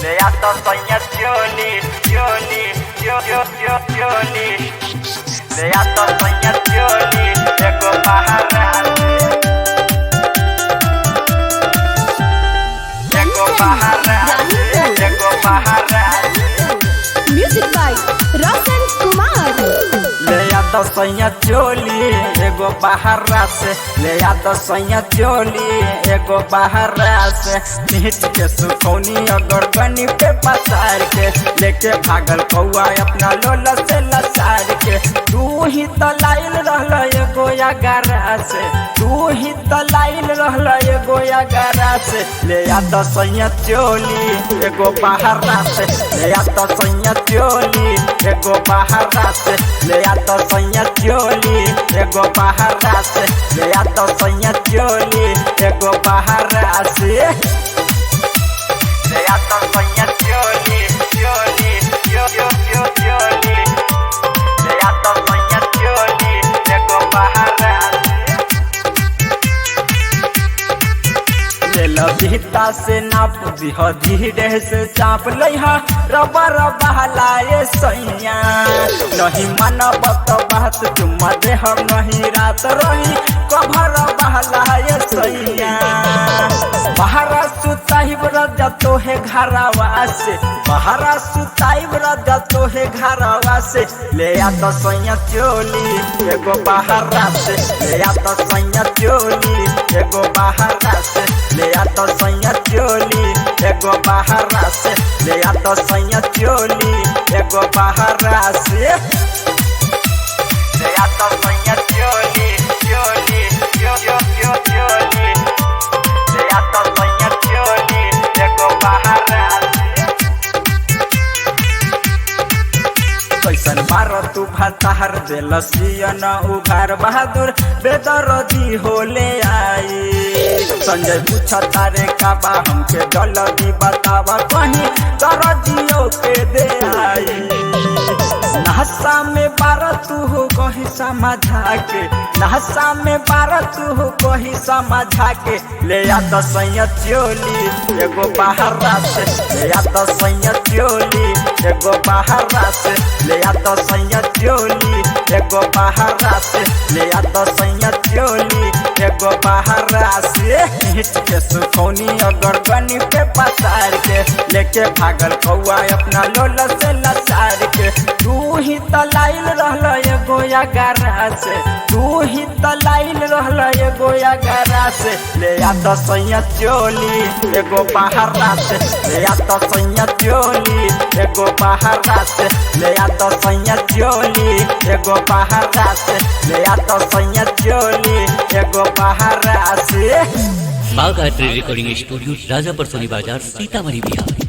Le ando soñar Yoli, Yoli, Yoli. Le ando soñar Yoli, Ego Pajarrate. Ego Pajarrate, Ego Pajarrate. Music by Roshan Kumar. Le ando soñar Yoli, Ego Pajarrate. Le ando soñar Yoli, Ego Pajarrate. नीच के सुखौनी अगर गनी पे पसार के लेके भागल कौआ अपना लोला से लसार के। तू ही तो लाइल रहल एगो यागारा से, तू ही तो लाइल रहल एगो यागारा से। ले आ तो सैया चोली एगो बहारा से, ले आ तो सैया चोली एगो बहारा से। ले आ तो सैया चोली एगो बहारा से, ले आ तो सैया चोली एगो बहारा से। Le ando soñar Yoli, Yoli, Yoli. Le ando soñar Yoli, Ego Pajarrate. ले लभिता से नाप दिह धीरे से चाप लइहा रबर बहलाए सैया। नहीं मानब तो बात चुम्मा दे हम नहीं रात रही कभर बहलाए सैया। बहरा सुताइब रजा तोहे घरवा से, बहरा सुताइब रजा तोहे घरवा से। ले आ तो सैया चोली एगो बहरा से, ले आ तो सैया चोली एगो बहरा से। ले आ तो सैया चोली एगो बहरा से, ले आ तो सैया चोली एगो बहरा से। ले आ तो सैया चोली, चोली, चोली। Le ando soñar Yoli, Ego Pajarrate. कैसन बार तू भतार देलसियन उघार बहादुर बेदरदी होले आई। संजय पूछा तारे का बा हमके जल्दी बतावा कहीं दरदियों के दे आई। नहसा में बार तू हो कही समझा के, नहसा में बार तू हो कही समझा के। ले आ तो सैया चोली एगो बहरा से, ले आ तो सैया चोली एगो बहरा से। ले आ तो सैया चोली एगो बहरा से, ले आ तो सैया चोली एगो बहरा से। नीच के सुखौनी अगर गनी पे पसार के लेके भागल कौआ अपना लोला से लसार के। तू ही तो लाइल रहल एगो यागारा से, तू ही तो लाइल रहल एगो यागारा से। ले आ तो सैया चोली एगो बहरा से, ले आ तो सैया चोली एगो बहरा से। ले आ तो सैया चोली एगो बहरा से, ले आ तो सैया चोली एगो बहरा से। बाघ आर्ट रिकॉर्डिंग स्टूडियो राजापुर सोनी बाजार सीतामढ़ी बिहार।